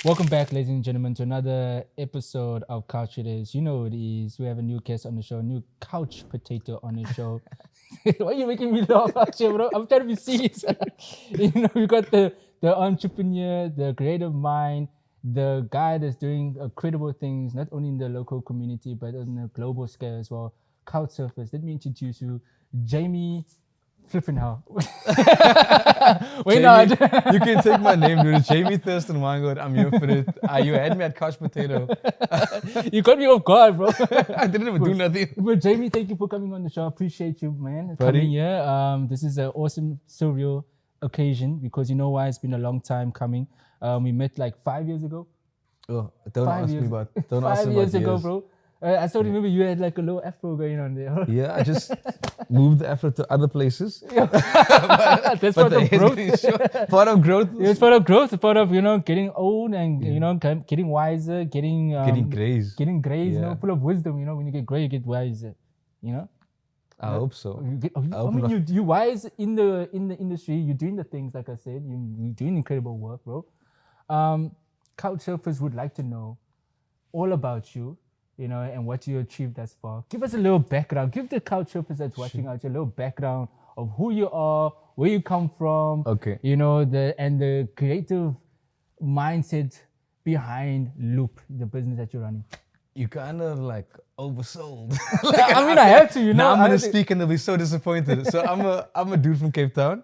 Welcome back, ladies and gentlemen, to another episode of Couch It Is. You know it is. We have a new guest on the show, new couch potato on the show. Why are you making me laugh out here, bro? I'm trying to be serious. We got the entrepreneur, the creative mind, the guy that's doing incredible things, not only in the local community, but on a global scale as well. Couch Surface. Let me introduce you, Jamie Flipping hell. Wyngaard. You can take my name, dude. Jamie Thurston Wyngaard. I'm here for it. You had me at couch potato. You caught me off guard, bro. I didn't even do nothing. But Jamie, thank you for coming on the show. I appreciate you, man, Buddy. coming here. This is an awesome, surreal occasion because you know why? It's been a long time coming. We met like 5 years ago. Oh, don't 5 ask years. me about. Don't ask 5 me years about ago, years. bro. I still remember you had like a little afro going on there. Yeah, I just moved the effort to other places. That's part of growth. Part of growth. It's part of growth. It's part of getting old and getting wiser, getting Getting grays. getting grays. Yeah. Full of wisdom. When you get gray, you get wiser. I hope so. You wise in the industry. You're doing the things like I said. You're doing incredible work, bro. Couch surfers would like to know all about you. And what you achieved thus far. Give us a little background. Give the couch surfers that's watching out a little background of who you are, where you come from. Okay. The creative mindset behind Loop, the business that you're running. You kind of like oversold. I have to. Now I'm I gonna have to- speak and they'll be so disappointed. So I'm a dude from Cape Town,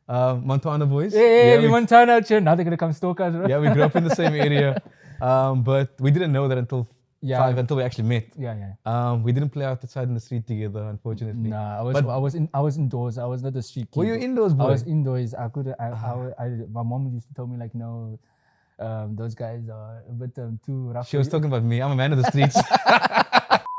Montana boys. Hey, we- you want to turn out here? Now they're gonna come stalk us, bro. Yeah, we grew up in the same area, but we didn't know that until until we actually met. Yeah. We didn't play outside in the street together, unfortunately. Nah, But- I was indoors. I was not a street kid. Were you bro. indoors, boy? I was indoors. My mom used to tell me like, no, those guys are a bit too rough. She was talking about me. I'm a man of the streets.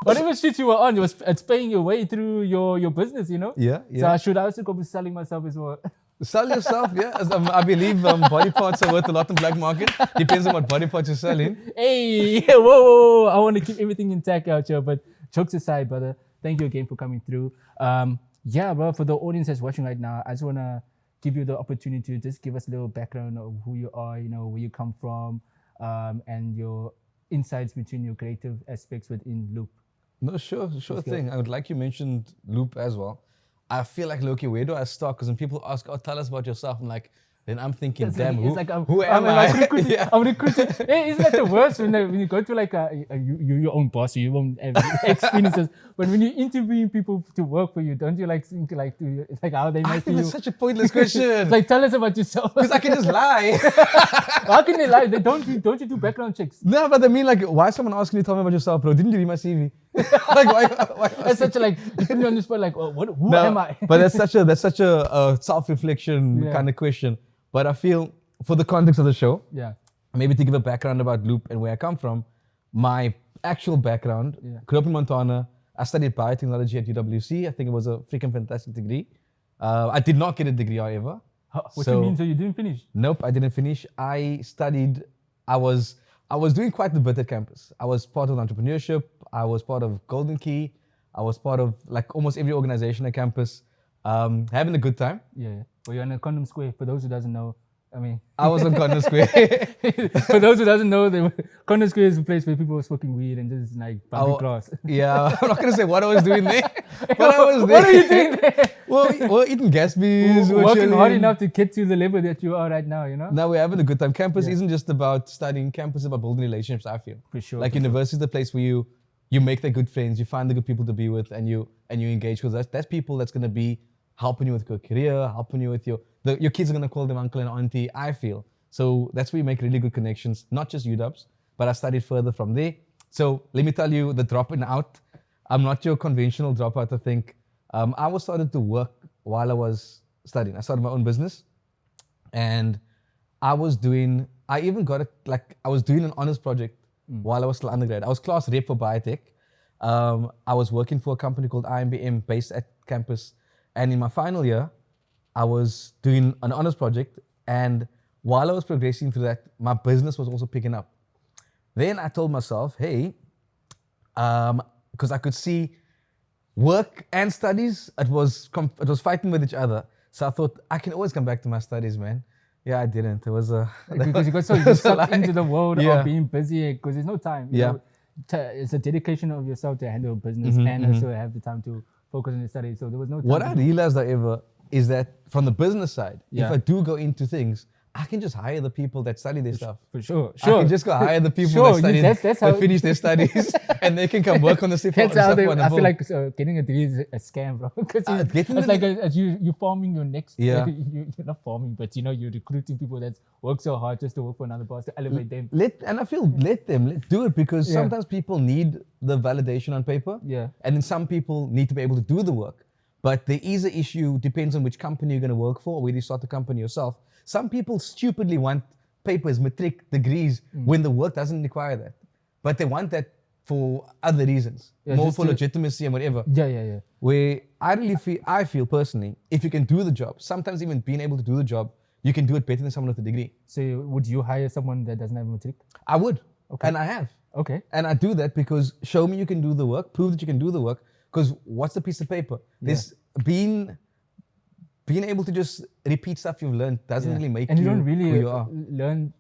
Whatever street you were on, it's paying your way through your business, Yeah, So yeah. I should also go be selling myself as well. Sell yourself, yeah. I believe body parts are worth a lot in black market. Depends on what body parts you're selling. Hey, whoa. I want to keep everything intact out here, but jokes aside, brother, thank you again for coming through. Bro, for the audience that's watching right now, I just want to give you the opportunity to just give us a little background of who you are, where you come from, and your insights between your creative aspects within Loop. No, sure go. thing. I would like you mentioned Loop as well. I feel like, Loki, where do I start? Because when people ask, tell us about yourself, I'm like, then I'm thinking, damn, who am I? Recruiting. Yeah. I'm recruiting. Hey, isn't that the worst when you go to like you're your own boss, you won't have experiences. But when you're interviewing people to work for you, don't you like think like it's like how they I might think you? it's such a pointless question. Like tell us about yourself. Because I can just lie. How can they lie? Don't you do background checks? No, but I mean, like, why is someone asking you to tell me about yourself, bro? Didn't you read my CV? Like, why That's such a like you put me on the spot. Like, who No, am I? but that's such a self-reflection Yeah. kind of question. But I feel, for the context of the show, Yeah. maybe to give a background about Loop and where I come from, my actual background, Yeah. grew up in Montana. I studied biotechnology at UWC. I think it was a freaking fantastic degree. I did not get a degree, however. What you mean? So you didn't finish? Nope, I didn't finish. I was doing quite a bit at campus. I was part of entrepreneurship. I was part of Golden Key. I was part of like almost every organization at campus. Having a good time. Yeah. Well, you're on a condom square. For those who doesn't know, I mean, I was on Corner Square. for those who doesn't know, condom square is a place where people were smoking weed and just like bumping grass. Yeah, I'm not gonna say what I was doing there, but I was there. What are you doing there? Well, eating Gatsby's. we're Working hard chilling. enough to get to the level that you are right now, Now we're having a good time. Campus isn't just about studying. Campus is about building relationships, I feel. For sure. Like university is the place where you make the good friends, you find the good people to be with, and you engage, because that's people that's gonna be helping you with your career, helping you with your kids are gonna call them uncle and auntie, I feel. So that's where you make really good connections, not just UWs, but I studied further from there. So let me tell you the dropping out. I'm not your conventional dropout, I think. I was started to work while I was studying. I started my own business, and I was doing an honors project while I was still undergrad. I was class rep for biotech. I was working for a company called IMBM based at campus. And in my final year, I was doing an honors project. And while I was progressing through that, my business was also picking up. Then I told myself, hey, because I could see work and studies, it was fighting with each other. So I thought, I can always come back to my studies, man. Yeah, I didn't. It was a Because you got so it was a sucked lie. into the world Yeah. of being busy because there's no time. You Yeah. know, it's a dedication of yourself to handle business Mhm, and mhm. also have the time to focus on your studies. So there was no time. What to I do- realized, however, is that from the business side, if Yeah. I do go into things, I can just hire the people that study their stuff. For sure, I can just go hire the people Sure, that studied, that's how that finish their studies, and they can come work on the stuff. That's on how stuff they. on the I feel board. like getting a degree is a scam, bro. Because getting it's the like as you farming your next. Yeah. You're not farming, but you're recruiting people that work so hard just to work for another boss to elevate them. let them do it because Yeah. sometimes people need the validation on paper, Yeah. and then some people need to be able to do the work. But there is an issue, depends on which company you're going to work for, or whether you start the company yourself. Some people stupidly want papers, matric, degrees, when the work doesn't require that. But they want that for other reasons, Yeah, more just for to- legitimacy and whatever. Yeah. Where I feel personally, if you can do the job, sometimes even being able to do the job, you can do it better than someone with a degree. So would you hire someone that doesn't have a matric? I would, Okay. and I have. Okay. And I do that because show me you can do the work, prove that you can do the work. Because what's the piece of paper? This being able to just repeat stuff you've learned doesn't really make and you you don't really who you are.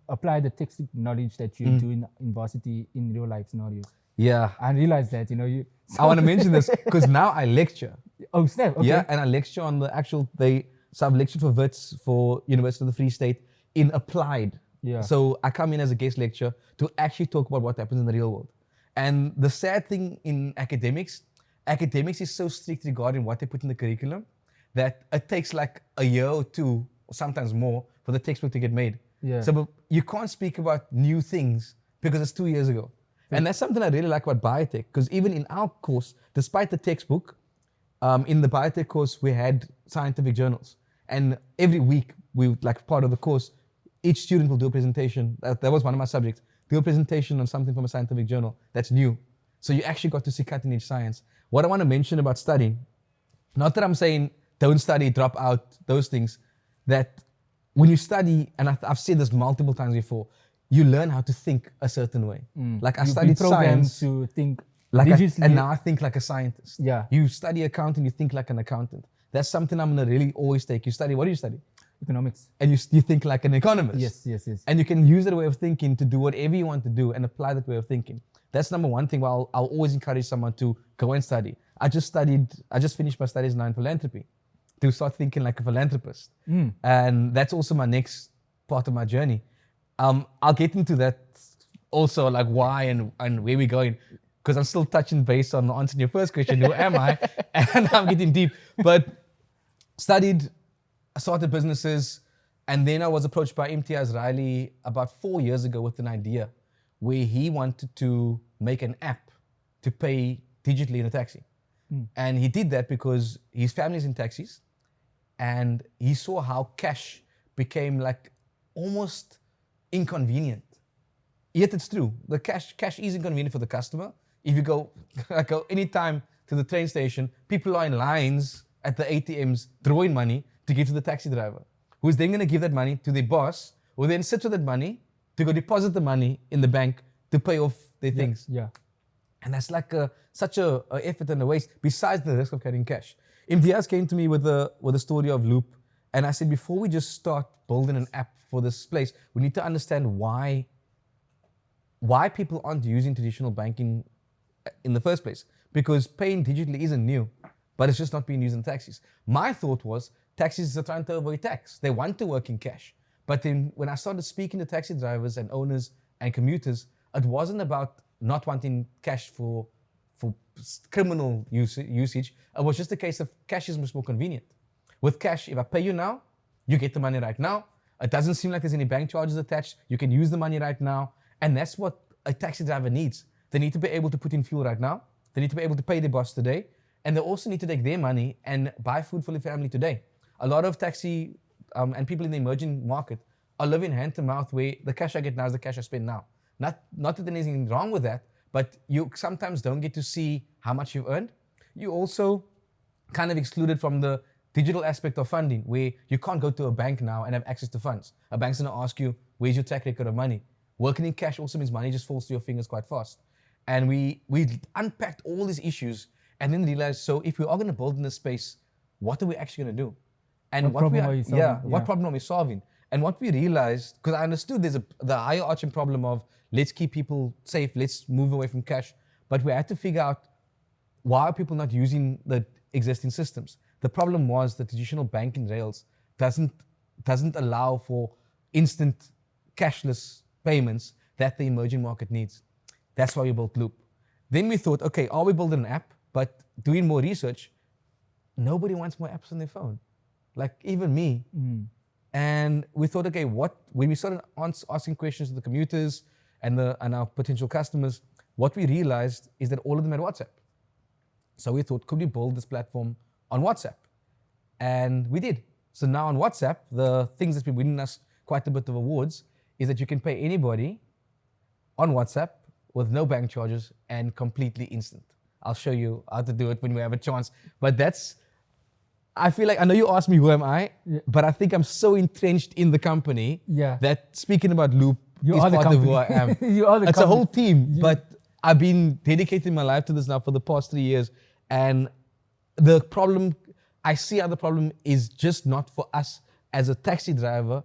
apply the textbook knowledge that you do in varsity in real life scenarios. Yeah. I realized that, you. I want to mention this because now I lecture. Oh snap! Okay. Yeah, and I lecture on the actual. So I've lectured for WITS for University of the Free State in applied. Yeah. So I come in as a guest lecturer to actually talk about what happens in the real world. And the sad thing in academics is so strict regarding what they put in the curriculum that it takes like a year or two, or sometimes more, for the textbook to get made. Yeah. So but you can't speak about new things because it's 2 years ago. And that's something I really like about biotech, because even in our course, despite the textbook, in the biotech course, we had scientific journals. And every week, we would, like part of the course, each student will do a presentation. That was one of my subjects. Do a presentation on something from a scientific journal that's new. So you actually got to see cutting edge science. What I want to mention about studying, not that I'm saying don't study, drop out, those things, that when you study, and I've said this multiple times before, you learn how to think a certain way. Like I You've been studied programmed science, to think like religiously. and now I think like a scientist. Yeah. You study accounting, you think like an accountant. That's something I'm gonna really always take. You study, what do you study? Economics. And you think like an economist. Yes. And you can use that way of thinking to do whatever you want to do and apply that way of thinking. That's number one thing. I'll always encourage someone to go and study. I just finished my studies now in philanthropy to start thinking like a philanthropist. And that's also my next part of my journey. I'll get into that also, like why and where we're going, because I'm still touching base on answering your first question, who am I? And I'm getting deep. But started businesses, and then I was approached by Imtiaz Riley about 4 years ago with an idea where he wanted to make an app to pay digitally in a taxi. And he did that because his family's in taxis, and he saw how cash became like almost inconvenient. Yet it's true. The cash is inconvenient for the customer. If you go anytime to the train station, people are in lines at the ATMs drawing money to give to the taxi driver, who's then going to give that money to their boss, who then sits with that money to go deposit the money in the bank to pay off their things. Yeah. And that's like such a effort and a waste, besides the risk of carrying cash. Imtiaz came to me with a story of Loop, and I said, before we just start building an app for this place, we need to understand why people aren't using traditional banking in the first place. Because paying digitally isn't new, but it's just not being used in taxis. My thought was, taxis are trying to avoid tax. They want to work in cash. But then when I started speaking to taxi drivers and owners and commuters, it wasn't about not wanting cash for criminal usage. It was just a case of cash is much more convenient. With cash, if I pay you now, you get the money right now. It doesn't seem like there's any bank charges attached. You can use the money right now. And that's what a taxi driver needs. They need to be able to put in fuel right now. They need to be able to pay their boss today. And they also need to take their money and buy food for their family today. A lot of taxi and people in the emerging market are living hand to mouth, where the cash I get now is the cash I spend now. Not that there's anything wrong with that, but you sometimes don't get to see how much you've earned. You also kind of excluded from the digital aspect of funding, where you can't go to a bank now and have access to funds. A bank's gonna ask you, where's your track record of money? Working in cash also means money just falls to your fingers quite fast. And we unpacked all these issues and then realized, so if we are gonna build in this space, what are we actually gonna do? And What problem are you solving? what problem are we solving? And what we realized, because I understood there's the higher arching problem of let's keep people safe, let's move away from cash, but we had to figure out why are people not using the existing systems. The problem was the traditional banking rails doesn't allow for instant cashless payments that the emerging market needs. That's why we built Loop. Then we thought, okay, are we building an app? But doing more research, nobody wants more apps on their phone. Like even me. And we thought, okay, when we started asking questions to the commuters and our potential customers, what we realized is that all of them had WhatsApp. So we thought, could we build this platform on WhatsApp? And we did. So now on WhatsApp, the things that's been winning us quite a bit of awards is that you can pay anybody on WhatsApp with no bank charges and completely instant. I'll show you how to do it when we have a chance. But I feel like, I know you asked me who am I, but I think I'm so entrenched in the company that speaking about Loop is part of who I am. You are the It's company. a whole team, but I've been dedicating my life to this now for the past 3 years. And the problem, I see how the problem is just not for us as a taxi driver,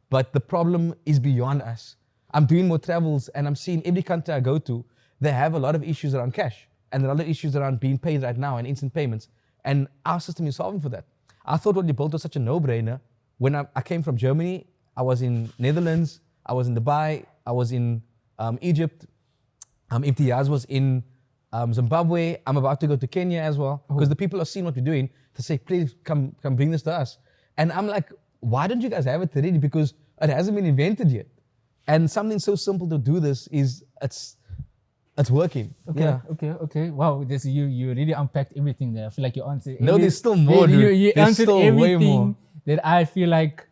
but the problem is beyond us. I'm doing more travels and I'm seeing every country I go to, they have a lot of issues around cash and a lot of issues around being paid right now and instant payments. And our system is solving for that. I thought what you built was such a no-brainer. When I came from Germany, I was in Netherlands, I was in Dubai, I was in Egypt, Imtiaz was in Zimbabwe. I'm about to go to Kenya as well because the people are seeing what we're doing to say, please come bring this to us. And I'm like, why don't you guys have it already? Because it hasn't been invented yet. And something so simple to do this is it's working. Okay. Wow, you really unpacked everything there. I feel like you answered. No, there's still more, dude. You There's answered still way everything more. that I feel like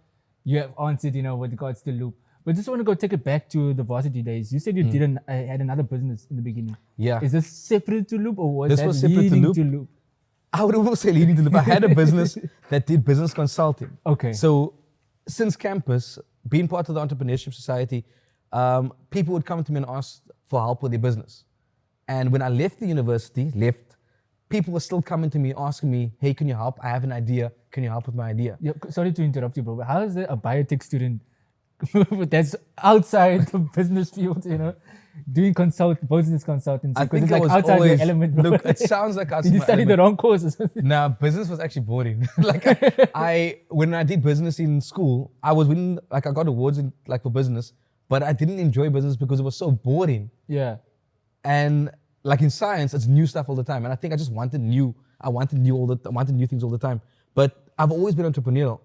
you have answered. With regards to Loop. But just want to go take it back to the varsity days. You said you had another business in the beginning. Yeah. Is this separate to Loop or was This that was separate to leading Loop. I would almost say leading to Loop. I had a business that did business consulting. Okay. So since campus, being part of the Entrepreneurship Society, people would come to me and ask for help with their business. And when I left the university, people were still coming to me asking me, hey, can you help? I have an idea. Can you help with my idea? Yeah, sorry to interrupt you, bro. But how is a biotech student that's outside the business field, doing business consultancy? I think it's I like was outside always, your element, bro. look, it sounds like outside Did you my study element. the wrong course or something? Nah, business was actually boring. When I did business in school, I got awards for business, but I didn't enjoy business because it was so boring. Yeah. And like in science, it's new stuff all the time. And I think I just wanted new. I wanted new things all the time. But I've always been entrepreneurial.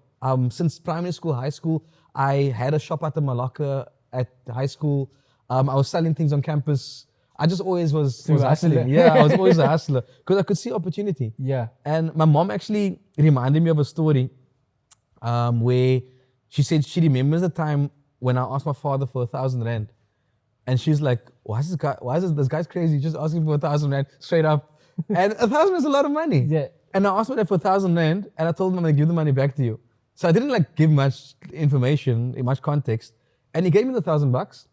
Since primary school, high school, I had a shop out of my locker at high school. I was selling things on campus. I just always was hustling. Yeah, I was always a hustler because I could see opportunity. Yeah. And my mom actually reminded me of a story where she said she remembers the time when I asked my father for 1,000 rand. And she's like, this guy's crazy, just asking for 1,000 rand straight up. And 1,000 is a lot of money. Yeah. And I asked my dad for 1,000 rand and I told him I'm gonna give the money back to you. So I didn't give much information, much context. And he gave me the $1,000.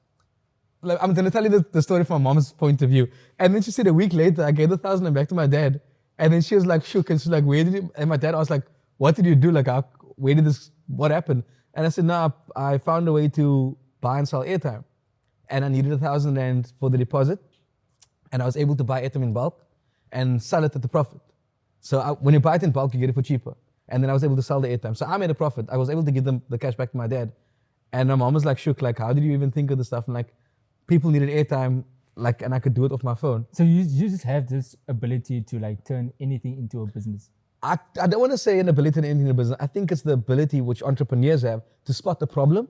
I'm gonna tell you the story from my mom's point of view. And then she said a week later, I gave the 1,000 back to my dad. And then she was like shook and she's like, where did you, and my dad asked like, what did you do? What happened? And I said, no, I found a way to buy and sell airtime. And I needed 1,000 rand for the deposit. And I was able to buy airtime in bulk and sell it at the profit. So when you buy it in bulk, you get it for cheaper. And then I was able to sell the airtime. So I made a profit. I was able to give them the cash back to my dad. And my mom was like shook, like, how did you even think of this stuff? And people needed airtime, and I could do it off my phone. So you just have this ability to turn anything into a business. I don't want to say an ability to turn anything into a business. I think it's the ability which entrepreneurs have to spot a problem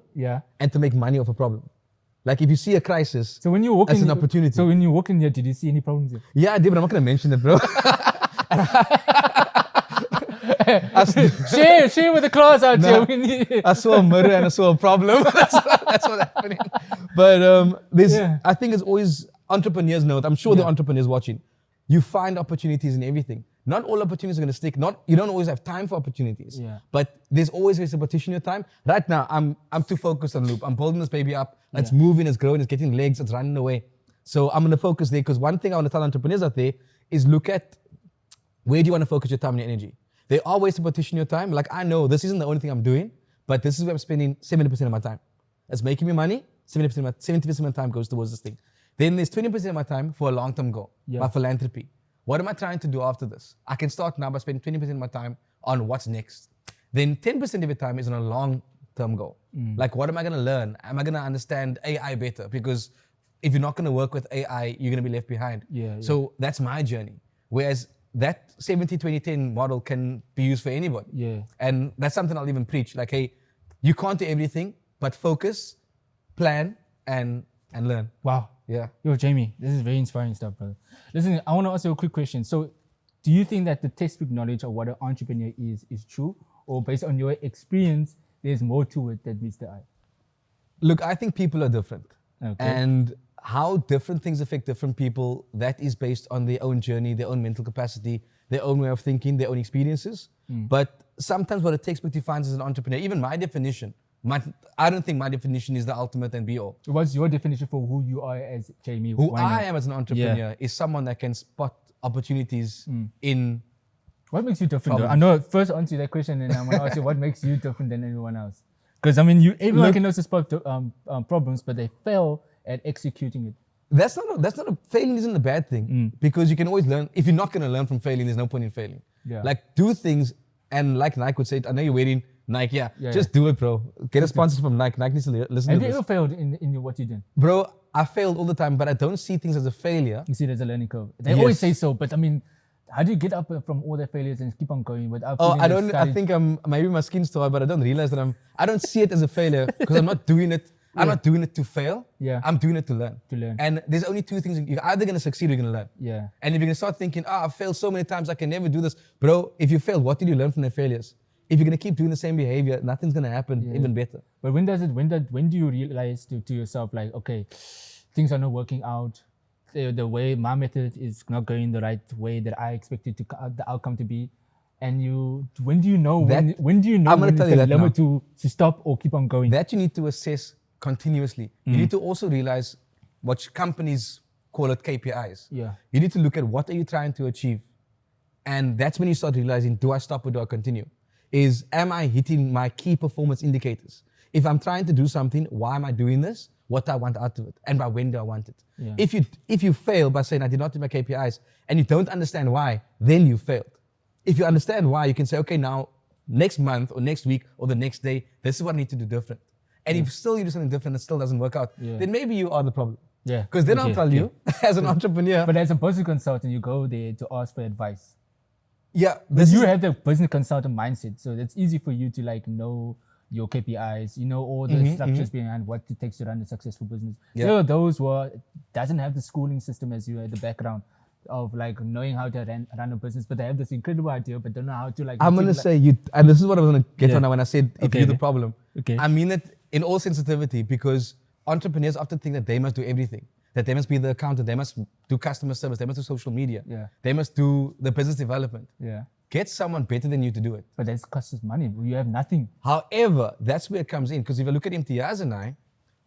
and to make money off a problem. Like if you see a crisis, so when you walk that's an opportunity. So when you walk in here, did you see any problems here? Yeah, I did, but I'm not going to mention it, bro. Share with the class out here. I saw a murder and I saw a problem. that's what's happening. But I think it's always entrepreneurs know it. I'm sure the entrepreneurs watching. You find opportunities in everything. Not all opportunities are going to stick. You don't always have time for opportunities. Yeah. But there's always ways to partition your time. Right now, I'm too focused on Loop. I'm building this baby up. It's moving, it's growing, it's getting legs, it's running away. So I'm going to focus there because one thing I want to tell entrepreneurs out there is look at where do you want to focus your time and your energy. There are ways to partition your time. Like I know this isn't the only thing I'm doing, but this is where I'm spending 70% of my time. It's making me money. 70% of my time goes towards this thing. Then there's 20% of my time for a long-term goal, my philanthropy. What am I trying to do after this? I can start now by spending 20% of my time on what's next. Then 10% of your time is on a long-term goal. Like, what am I going to learn? Am I going to understand AI better? Because if you're not going to work with AI, you're going to be left behind. So that's my journey. Whereas that 70-20-10 model can be used for anybody. And that's something I'll even preach. Like, hey, you can't do everything, but focus, plan, and learn. Wow. Yeah. Yo, Jamie, this is very inspiring stuff, brother. Listen, I want to ask you a quick question. So, do you think that the textbook knowledge of what an entrepreneur is true? Or based on your experience, there's more to it that meets the eye? Look, I think people are different. And how different things affect different people, that is based on their own journey, their own mental capacity, their own way of thinking, their own experiences. But sometimes what a textbook defines as an entrepreneur, even my definition, I don't think my definition is the ultimate and be all. What's your definition for who you are as Jamie? Who I am as an entrepreneur is someone that can spot opportunities in... What makes you different though? I know, first answer that question and I'm going to ask you what makes you different than everyone else? Because I mean, everyone can also spot problems, but they fail at executing it. That's not a failing isn't a bad thing because you can always learn. If you're not going to learn from failing, there's no point in failing. Like, do things, and like Nike would say, I know you're wearing Nike, just do it, bro. Get a sponsor from Nike. Nike needs to listen to this. Have you ever failed in what you did? Bro, I failed all the time, but I don't see things as a failure. You see it as a learning curve. They always say so, but I mean, how do you get up from all the failures and keep on going without? I think maybe my skin's too hard, but I don't realize that I don't see it as a failure because I'm not doing it. I'm not doing it to fail. I'm doing it to learn. And there's only two things. You're either going to succeed or you're going to learn. And if you're going to start thinking, I've failed so many times, I can never do this. Bro, if you failed, what did you learn from the failures? If you're going to keep doing the same behavior, nothing's going to happen even better. But when do you realize to yourself, like, okay, things are not working out. The way my method is not going the right way that I expected the outcome to be. And when do you know when do you know when it's a dilemma to stop or keep on going? That you need to assess continuously. You need to also realize what companies call it KPIs. You need to look at what are you trying to achieve. And that's when you start realizing, do I stop or do I continue? Am I hitting my key performance indicators? If I'm trying to do something, why am I doing this? What do I want out of it? And by when do I want it? If you fail by saying I did not do my KPIs and you don't understand why, then you failed. If you understand why, you can say, okay, now next month or next week or the next day, this is what I need to do different. And if still you do something different and it still doesn't work out, then maybe you are the problem. Because then I'll tell you, as an entrepreneur. But as a business consultant, you go there to ask for advice. But you have the business consultant mindset, so it's easy for you to know your KPIs, all the structures behind what it takes to run a successful business. There are those who doesn't have the schooling system as you at the background of knowing how to run a business, but they have this incredible idea, but don't know how to I'm gonna say you, and this is what I was gonna get on when I said if you're the problem. I mean it in all sensitivity because entrepreneurs often think that they must do everything. That they must be the accountant, they must do customer service, they must do social media, they must do the business development. Get someone better than you to do it. But that costs us money. You have nothing. However, that's where it comes in. Because if you look at Imtiaz and I,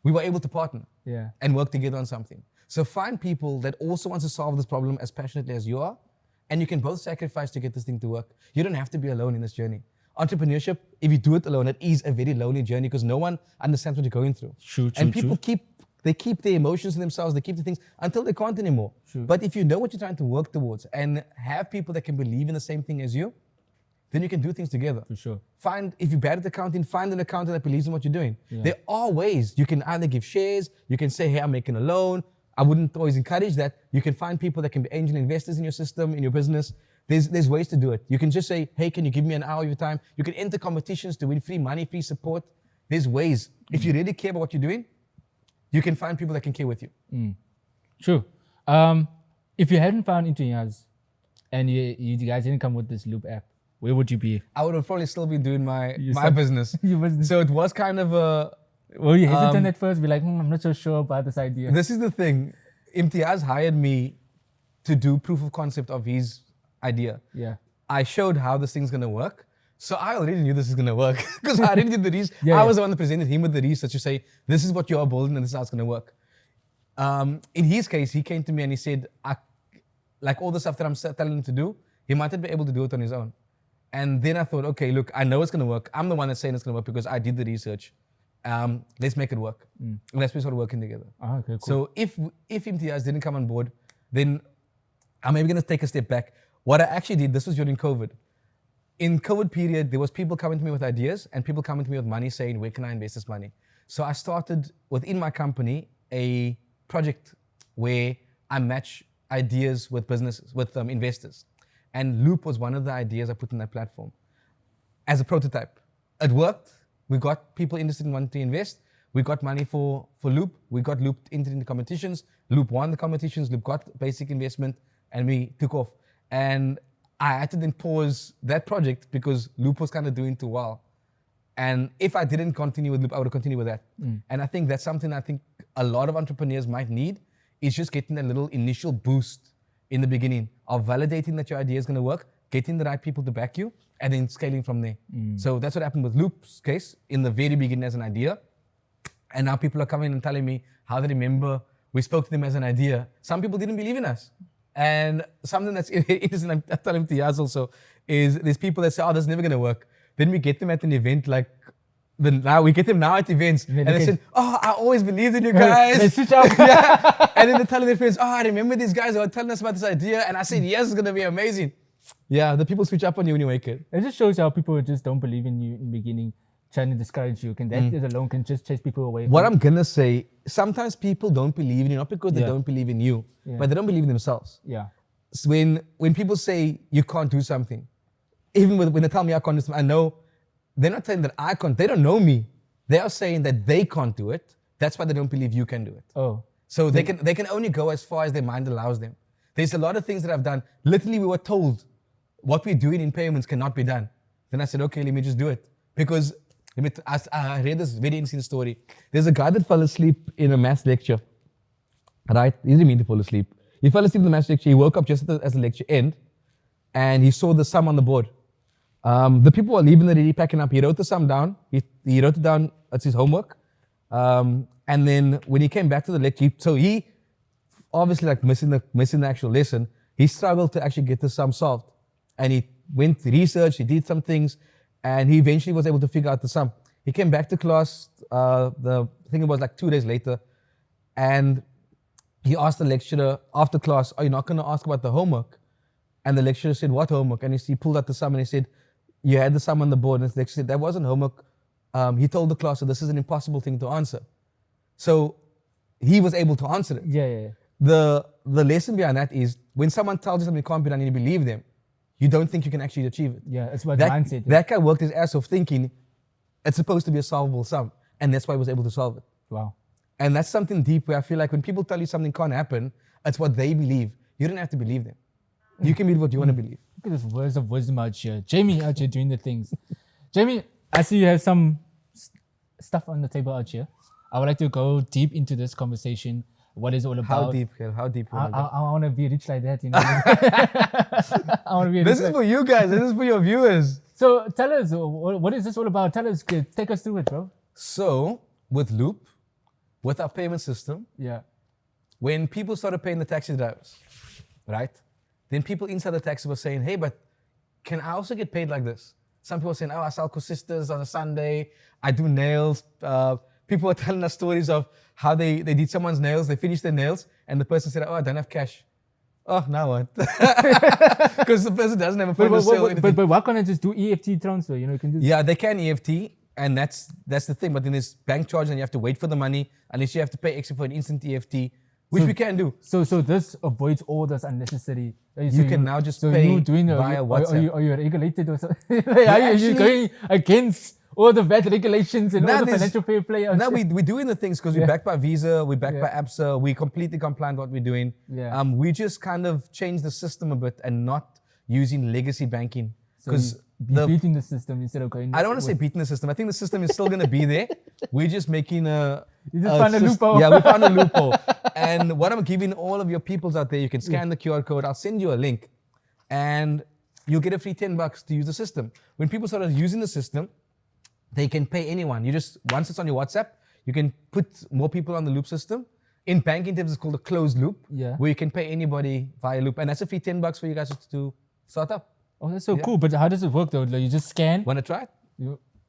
we were able to partner and work together on something. So find people that also want to solve this problem as passionately as you are, and you can both sacrifice to get this thing to work. You don't have to be alone in this journey. Entrepreneurship, if you do it alone, it is a very lonely journey because no one understands what you're going through. And people keep their emotions to themselves, they keep the things until they can't anymore. But if you know what you're trying to work towards and have people that can believe in the same thing as you, then you can do things together. If you're bad at accounting, find an accountant that believes in what you're doing. There are ways. You can either give shares, you can say, hey, I'm making a loan. I wouldn't always encourage that. You can find people that can be angel investors in your system, in your business. There's ways to do it. You can just say, hey, can you give me an hour of your time? You can enter competitions to win free money, free support. There's ways. If you really care about what you're doing, you can find people that can care with you. True. If you hadn't found Imtiaz and you guys didn't come with this Loop app, where would you be? I would have probably still be doing my business. Your business. So it was kind of a... Were you hesitant at first? Be like, I'm not so sure about this idea. This is the thing. Imtiaz hired me to do proof of concept of his idea. I showed how this thing's going to work. So I already knew this is going to work because I already did the research. I was the one that presented him with the research to say, this is what you are building and this is how it's going to work. In his case, he came to me and he said, like all the stuff that I'm telling him to do, he might not be able to do it on his own. And then I thought, okay, look, I know it's going to work. I'm the one that's saying it's going to work because I did the research. Let's make it work. And let's start working together. Ah, okay, cool. So if Imtiaz didn't come on board, then I'm maybe going to take a step back. What I actually did, this was during COVID. In COVID period, there was people coming to me with ideas and people coming to me with money saying, where can I invest this money? So I started within my company a project where I match ideas with businesses, with investors. And Loop was one of the ideas I put in that platform as a prototype. It worked. We got people interested in wanting to invest. We got money for Loop. We got Loop entered into competitions. Loop won the competitions. Loop got basic investment and we took off. And I had to then pause that project because Loop was kind of doing too well. And if I didn't continue with Loop, I would have continued with that. And I think that's something I think a lot of entrepreneurs might need, is just getting that little initial boost in the beginning of validating that your idea is going to work, getting the right people to back you, and then scaling from there. So that's what happened with Loop's case in the very beginning as an idea. And now people are coming and telling me how they remember we spoke to them as an idea. Some people didn't believe in us. And something that's interesting, I'm telling Tiaz also, is there's people that say, oh, that's never going to work. Then we get them at an event like, we get them now at events. And they say, oh, I always believed in you guys. They switch out. Yeah. And then they're telling their friends, oh, I remember these guys who were telling us about this idea. And I said, yes, it's going to be amazing. Yeah, the people switch up on you when you make it. It just shows how people just don't believe in you in the beginning, trying to discourage you. That alone can just chase people away. What I'm going to say, sometimes people don't believe in you, not because they don't believe in you, but they don't believe in themselves. Yeah. So when people say you can't do something, even when they tell me I can't do something, I know they're not saying that I can't. They don't know me. They are saying that they can't do it. That's why they don't believe you can do it. Oh. So they can only go as far as their mind allows them. There's a lot of things that I've done. Literally, we were told what we're doing in payments cannot be done. Then I said, okay, let me just do it. Because I read this very interesting story. There's a guy that fell asleep in a maths lecture. Right? He didn't mean to fall asleep. He fell asleep in the maths lecture. He woke up just as the lecture ended, and he saw the sum on the board. The people were leaving already, packing up. He wrote the sum down. He wrote it down as his homework. And then when he came back to the lecture, so he obviously like missing the actual lesson. He struggled to actually get the sum solved, and he went to research. He did some things, and he eventually was able to figure out the sum. He came back to class. I think it was like 2 days later, and he asked the lecturer after class, "Are you not going to ask about the homework?" And the lecturer said, "What homework?" And he pulled out the sum and he said, "You had the sum on the board." And the lecturer said, "That wasn't homework." He told the class that this is an impossible thing to answer. So he was able to answer it. Yeah. The lesson behind that is when someone tells you something can't be done and you believe them, you don't think you can actually achieve it. Yeah, it's what mindset. That guy worked his ass off thinking it's supposed to be a solvable sum. And that's why he was able to solve it. Wow. And that's something deep where I feel like when people tell you something can't happen, it's what they believe. You don't have to believe them. You can believe what you want to believe. Look at this words of wisdom out here. Jamie out here doing the things. Jamie, I see you have some stuff on the table out here. I would like to go deep into this conversation. What is it all about? How deep? How deep? I want to be rich like that, you know. I want to be. This is for you guys. This is for your viewers. So tell us, what is this all about? Tell us, take us through it, bro. So with Loop, with our payment system, when people started paying the taxi drivers, right? Then people inside the taxi were saying, "Hey, but can I also get paid like this?" Some people were saying, "Oh, I sell sisters on a Sunday. I do nails." People were telling us stories of how they did someone's nails, they finished their nails, and the person said, "Oh, I don't have cash." Oh, now what? Because the person doesn't have a phone to sell anything. But why can't I just do EFT transfer? You know, you can just... Yeah, they can EFT, and that's the thing. But then there's bank charge, and you have to wait for the money, unless you have to pay extra for an instant EFT, which we can do. So this avoids all this unnecessary. You can now just pay via WhatsApp. Are you regulated or something? Are you going against all the bad regulations and all the financial fair play? No, we're doing the things because we're backed by Visa, we're backed by ABSA, we're completely compliant with what we're doing. Yeah. We just kind of changed the system a bit and not using legacy banking. Because beating the system instead of going... I don't want to say beating the system. I think the system is still going to be there. We're just making a... You just found a loophole. Yeah, we found a loophole. And what I'm giving all of your peoples out there, you can scan the QR code. I'll send you a link. And you'll get a free $10 to use the system. When people started using the system, they can pay anyone. Once it's on your WhatsApp, you can put more people on the Loop system. In banking terms, it's called a closed loop, where you can pay anybody via Loop. And that's a free $10 for you guys to start up. Oh, that's so Yeah. cool. But how does it work though? Like, you just scan. Want to try it?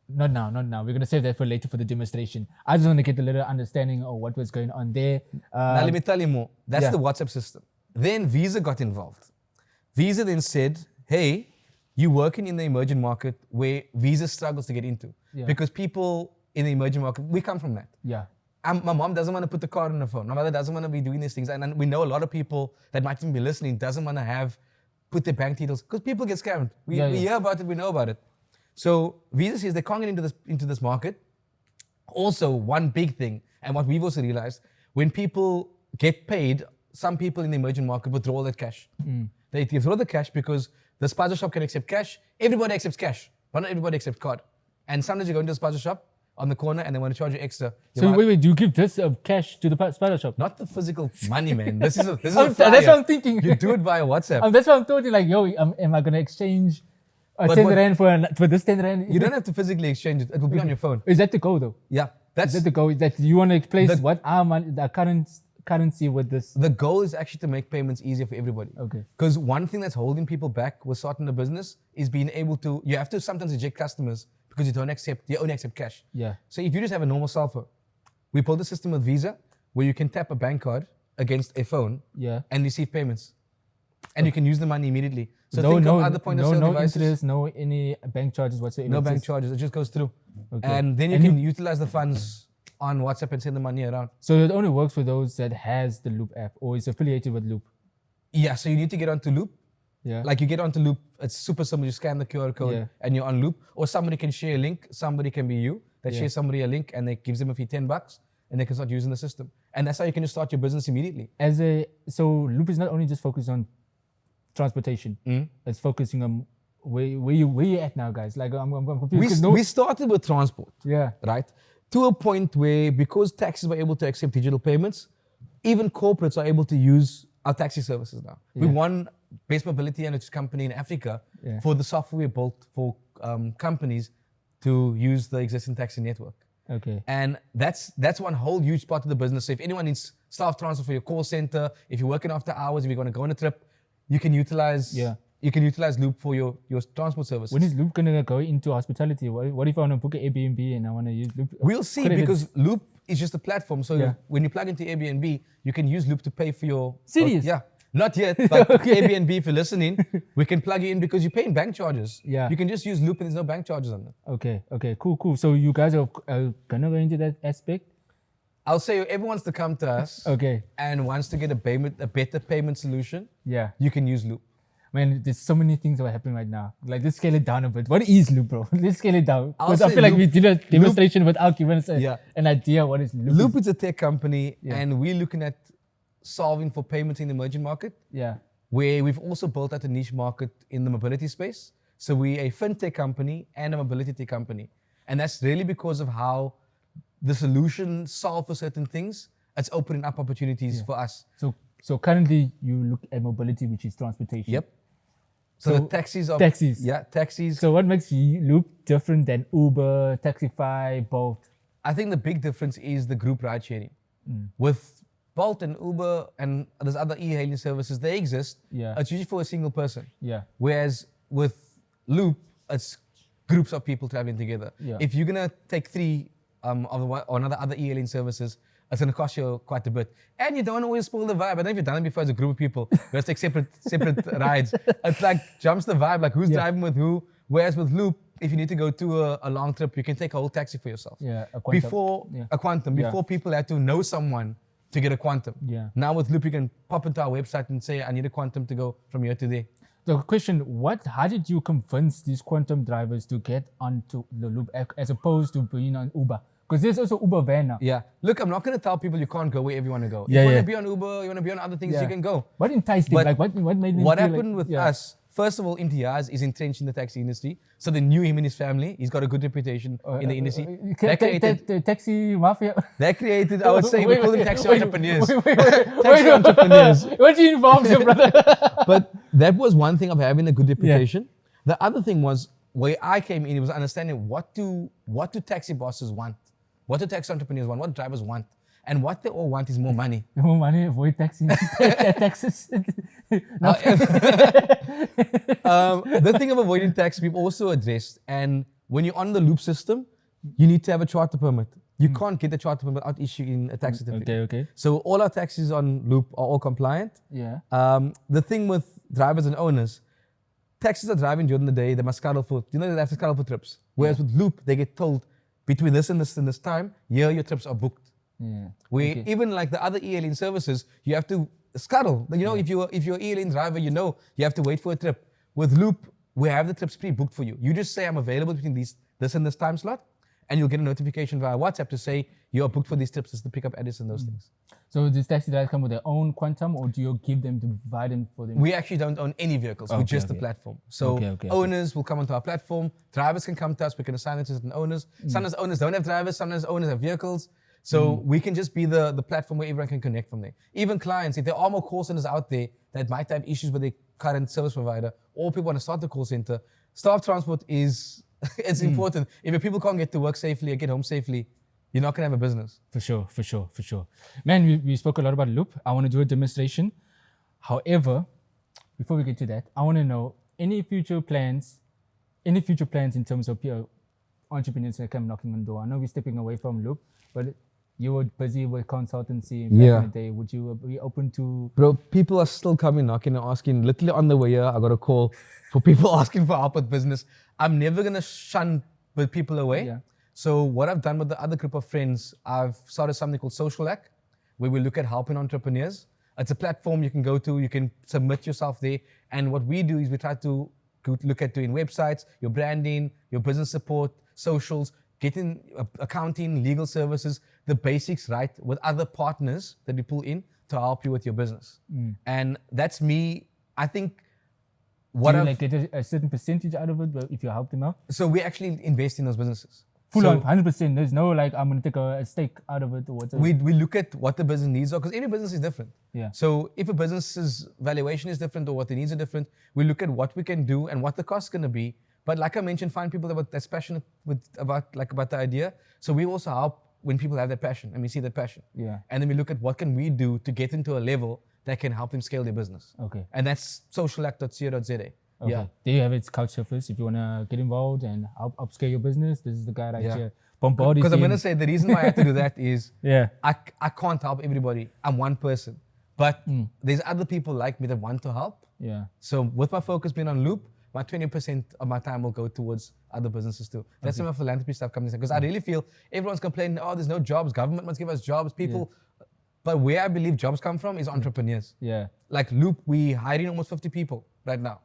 Not now, not now. We're gonna save that for later for the demonstration. I just want to get a little understanding of what was going on there. Now let me tell you more. That's yeah. the WhatsApp system. Then Visa got involved. Visa then said, hey, you're working in the emerging market where Visa struggles to get into. Yeah. Because people in the emerging market, we come from that. Yeah. My mom doesn't want to put the card on the phone. My mother doesn't want to be doing these things. And we know a lot of people that might even be listening doesn't want to put their bank details, because people get scammed. We hear about it, we know about it. So Visa says they can't get into this market. Also, one big thing, and what we've also realized, when people get paid, some people in the emerging market withdraw all that cash. They withdraw the cash because the spaza shop can accept cash. Everybody accepts cash, but not everybody accepts card. And sometimes you go into the spaza shop on the corner and they want to charge you extra. So wait, do you give this cash to the spider shop? Not the physical money, man. This is a That's flyer. what I'm thinking. You do it via WhatsApp. That's what I'm thinking. Like, yo, am I gonna exchange 10 rand for this 10 rand? You don't have to physically exchange it. It will be on your phone. Is that the goal though? Yeah, Is that the goal? Is that you want to place what our money, the currency with this? The goal is actually to make payments easier for everybody. Okay. Because one thing that's holding people back with starting a business is being able to. You have to sometimes reject customers because you only accept cash. Yeah. So if you just have a normal cell phone, we built a system with Visa where you can tap a bank card against a phone and receive payments. And you can use the money immediately. So think of other point of sale devices. No interest, no any bank charges whatsoever. No bank charges, it just goes through. Okay. And then you can utilize the funds on WhatsApp and send the money around. So it only works for those that has the Loop app or is affiliated with Loop. Yeah, so you need to get onto Loop. Yeah. Like you get onto Loop, it's super simple. You scan the QR code and you're on Loop. Or somebody can share a link. Somebody can be you that shares somebody a link and they gives them a fee $10 and they can start using the system. And that's how you can just start your business immediately. So Loop is not only just focused on transportation. It's focusing on where you at now, guys. Like I'm confused. We started with transport. Yeah. Right. To a point where because taxis were able to accept digital payments, even corporates are able to use our taxi services now. We won Best Mobility Analytics Company in Africa for the software we built for companies to use the existing taxi network. Okay. And that's one whole huge part of the business. So if anyone needs staff transfer for your call center, if you're working after hours, if you're going to go on a trip, you can utilize Loop for your transport services. When is Loop gonna go into hospitality? What if I want to book an Airbnb and I want to use Loop? We'll see, because Loop is just a platform. So when you plug into Airbnb, you can use Loop to pay for your... Serious? Yeah. Not yet, but Airbnb, if you're listening, we can plug you in because you're paying bank charges. Yeah. You can just use Loop and there's no bank charges on it. Okay, cool. So you guys are gonna go into that aspect? I'll say whoever wants to come to us and wants to get a better payment solution, you can use Loop. Man, there's so many things that are happening right now. Like, let's scale it down a bit. What is Loop, bro? Let's scale it down. Because I feel like we did a demonstration without giving us an idea what is Loop. Loop is a tech company and we're looking at solving for payments in the emerging market. Yeah. Where we've also built out a niche market in the mobility space. So we're a fintech company and a mobility tech company. And that's really because of how the solution solve for certain things. It's opening up opportunities for us. So currently you look at mobility, which is transportation. Yep. So the taxis are... Taxis. Yeah, taxis. So what makes Loop different than Uber, Taxify, Bolt? I think the big difference is the group ride sharing. With Bolt and Uber and there's other e-hailing services, they exist. It's usually for a single person. Whereas with Loop, it's groups of people traveling together. If you're gonna take three or other e-hailing services, it's gonna cost you quite a bit. And you don't always spoil the vibe. I don't know if you've done it before as a group of people. Let's take separate rides. It's like jumps the vibe, like who's driving with who. Whereas with Loop, if you need to go to a long trip, you can take a whole taxi for yourself. A Quantum. Before people had to know someone to get a Quantum. Now with Loop, you can pop into our website and say, I need a Quantum to go from here to there. The question, how did you convince these Quantum drivers to get onto the Loop as opposed to being on Uber? Because there's also Uber van now. Yeah. Look, I'm not going to tell people you can't go wherever you want to go. If you want to be on Uber, you want to be on other things, you can go. What enticed them? Like, what made them What happened with us, first of all, Imtiaz is entrenched in the taxi industry. So they knew him and his family. He's got a good reputation in the industry. The taxi mafia? They created, I would say, we call them taxi entrepreneurs. Taxi entrepreneurs. What you involved your brother? But that was one thing of having a good reputation. The other thing was, where I came in, it was understanding what do taxi bosses want? What do taxi entrepreneurs want? What drivers want? And what they all want is more money. More money, avoid taxes. Taxes. No. The thing of avoiding tax we've also addressed. And when you're on the Loop system, you need to have a charter permit. You can't get a charter permit without issuing a tax certificate. Okay. So all our taxis on Loop are all compliant. Yeah. The thing with drivers and owners, taxis are driving during the day, they must scuttle for, they have to scuttle for trips. Whereas with Loop, they get told between this and this time, here your trips are booked. Yeah. Where even like the other e-hailing services, you have to scuttle. You know, if you're e-hailing driver, you know you have to wait for a trip. With Loop, we have the trips pre-booked for you. You just say I'm available between this and this time slot, and you'll get a notification via WhatsApp to say you are booked for these trips. This is the pickup address and those things. So does taxi drivers come with their own quantum, or do you give them to provide them for them? We actually don't own any vehicles. We're just the platform. So owners will come onto our platform. Drivers can come to us. We can assign it to certain owners. Sometimes owners don't have drivers. Sometimes owners have vehicles. So we can just be the platform where everyone can connect from there. Even clients, if there are more call centers out there that might have issues with their current service provider, or people want to start the call center, staff transport is it's important. If your people can't get to work safely or get home safely, you're not going to have a business. For sure. Man, we spoke a lot about Loop. I want to do a demonstration. However, before we get to that, I want to know any future plans in terms of entrepreneurs that come knocking on the door. I know we're stepping away from Loop, but you were busy with consultancy back in the day. Would you be open to... Bro, people are still coming knocking and asking. Literally on the way here, I got a call for people asking for help with business. I'm never going to shun people away. Yeah. So what I've done with the other group of friends, I've started something called Social Act, where we look at helping entrepreneurs. It's a platform you can go to, you can submit yourself there. And what we do is we try to look at doing websites, your branding, your business support, socials, getting accounting, legal services, the basics right with other partners that we pull in to help you with your business. And that's me. I think what do you like get a certain percentage out of it if you help them out? So we actually invest in those businesses. Full on, 100%. There's no like, I'm going to take a stake out of it or whatever. We look at what the business needs are, because every business is different. Yeah. So if a business's valuation is different or what the needs are different, we look at what we can do and what the cost is going to be. But like I mentioned, find people that's passionate about the idea. So we also help when people have that passion and we see that passion. Yeah. And then we look at what can we do to get into a level that can help them scale their business. Okay. And that's socialact.co.za. Okay. Yeah. There you have it, Couchsurfers. If you want to get involved and help upscale your business, this is the guy right here. Because I'm going to say the reason why I have to do that is I can't help everybody. I'm one person. But there's other people like me that want to help. Yeah. So with my focus being on Loop, my 20% of my time will go towards other businesses too. That's where my philanthropy stuff comes in. Because I really feel everyone's complaining, oh, there's no jobs. Government must give us jobs. People. But where I believe jobs come from is entrepreneurs. Yeah. Like Loop, we hiring almost 50 people right now.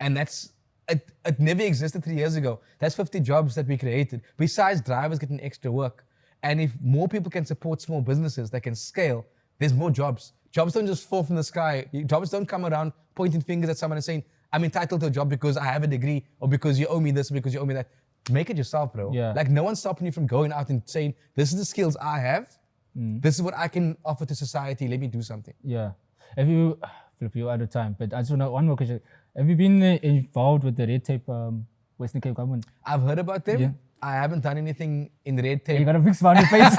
And that's, it never existed 3 years ago. That's 50 jobs that we created. Besides drivers getting extra work. And if more people can support small businesses that can scale, there's more jobs. Jobs don't just fall from the sky. Jobs don't come around pointing fingers at someone and saying, I'm entitled to a job because I have a degree or because you owe me this or because you owe me that. Make it yourself, bro. Yeah. Like no one's stopping you from going out and saying, this is the skills I have. This is what I can offer to society. Let me do something. Yeah. Have you, Flip, you're out of time, but I just want to one more question. Have you been involved with the red tape Western Cape government? I've heard about them. Yeah. I haven't done anything in the red tape. You got a big smile on your face.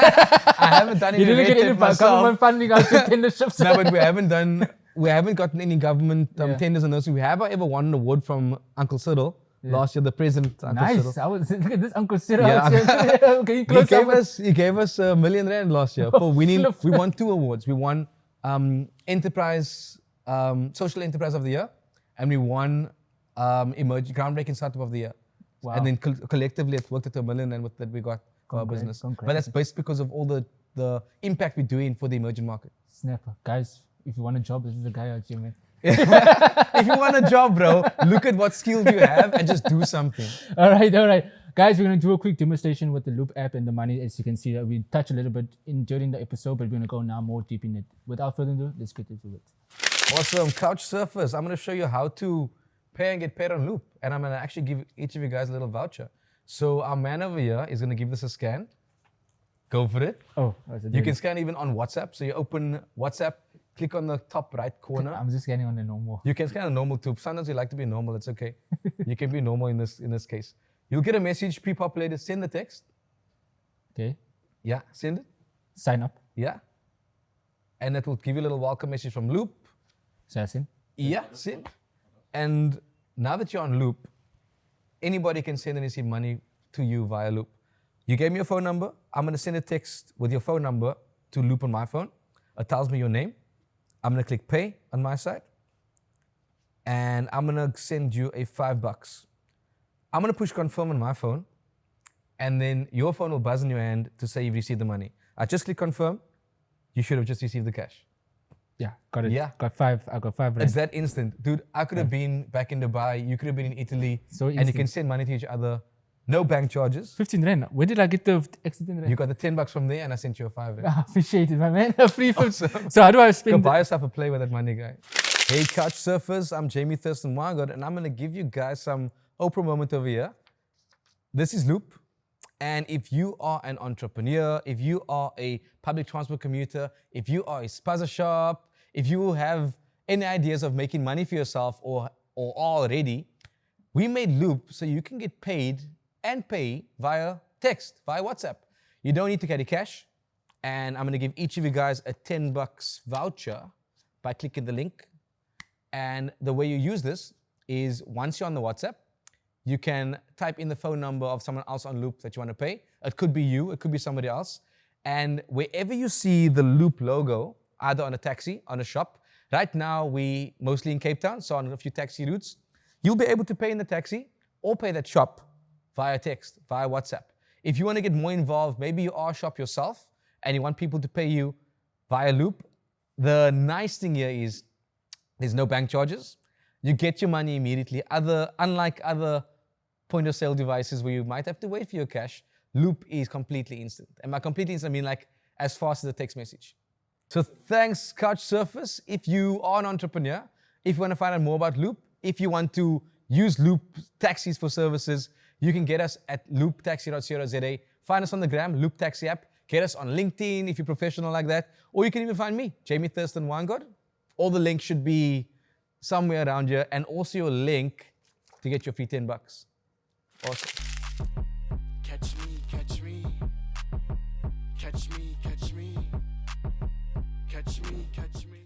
I haven't done any red tape myself. Government funding out your tenderships. No, but we haven't gotten any government tenders and those. We have, however, won an award from Uncle Cyril last year, the president. Uncle Cyril. Look at this Uncle Cyril. Yeah. Can you close he gave us R1 million last year for winning. We won 2 awards. We won Social Enterprise of the Year, and we won Emerging Groundbreaking Startup of the Year. Wow. And then collectively it worked at R1 million and that we got for our business. But that's based because of all the impact we're doing for the emerging market. Snapper. Guys, if you want a job, this is the guy out here, man. If you want a job, bro, look at what skills you have and just do something. All right. Guys, we're going to do a quick demonstration with the Loop app and the money. As you can see, we touched a little bit during the episode, but we're going to go now more deep in it. Without further ado, let's get into it. Awesome. Couchsurfers. I'm going to show you how to pay and get paid on Loop. And I'm going to actually give each of you guys a little voucher. So our man over here is going to give this a scan. Go for it. Oh, you can scan even on WhatsApp. So you open WhatsApp, click on the top right corner. I'm just scanning on the normal. You can scan on normal too. Sometimes you like to be normal. It's okay. You can be normal in this case. You'll get a message pre-populated. Send the text. Okay. Yeah, send it. Sign up. Yeah. and it will give you a little welcome message from Loop. Assassin. Yeah, see? And now that you're on Loop, anybody can send and receive money to you via Loop. You gave me your phone number. I'm going to send a text with your phone number to Loop on my phone. It tells me your name. I'm going to click pay on my side. And I'm going to send you a $5. I'm going to push confirm on my phone. And then your phone will buzz in your hand to say you've received the money. I just click confirm. You should have just received the cash. Yeah, got it. Yeah. Got 5. I got 5 rand. It's that instant. Dude, I could have been back in Dubai. You could have been in Italy. So and you instant. can send money to each other. No bank charges. 15 rand. Where did I get the extra 10 rand? You got the $10 from there and I sent you a 5 rand. I appreciate it, my man. Free 15. So how do I Go spend buy yourself a play with that money, guy. Hey, Couch Surfers. I'm Jamie Thurston Wyngaard, and I'm going to give you guys some Oprah moment over here. This is Loop. And if you are an entrepreneur, if you are a public transport commuter, if you are a spaza shop, if you have any ideas of making money for yourself or already, we made Loop so you can get paid and pay via text, via WhatsApp. You don't need to carry cash. And I'm going to give each of you guys a $10 voucher by clicking the link. And the way you use this is once you're on the WhatsApp, you can type in the phone number of someone else on Loop that you want to pay. It could be you, it could be somebody else. And wherever you see the Loop logo, either on a taxi, on a shop, right now we mostly in Cape Town, so on a few taxi routes, you'll be able to pay in the taxi or pay that shop via text, via WhatsApp. If you want to get more involved, maybe you are a shop yourself and you want people to pay you via Loop, the nice thing here is there's no bank charges. You get your money immediately. Unlike other point of sale devices where you might have to wait for your cash, Loop is completely instant. And by completely instant, I mean like as fast as a text message. So thanks, Couch Surfers. If you are an entrepreneur, if you want to find out more about Loop, if you want to use Loop taxis for services, you can get us at looptaxi.co.za. Find us on the gram, Loop Taxi app. Get us on LinkedIn if you're professional like that. Or you can even find me, Jamie Thurston Wyngaard. All the links should be somewhere around here, and also your link to get your free $10. Awesome.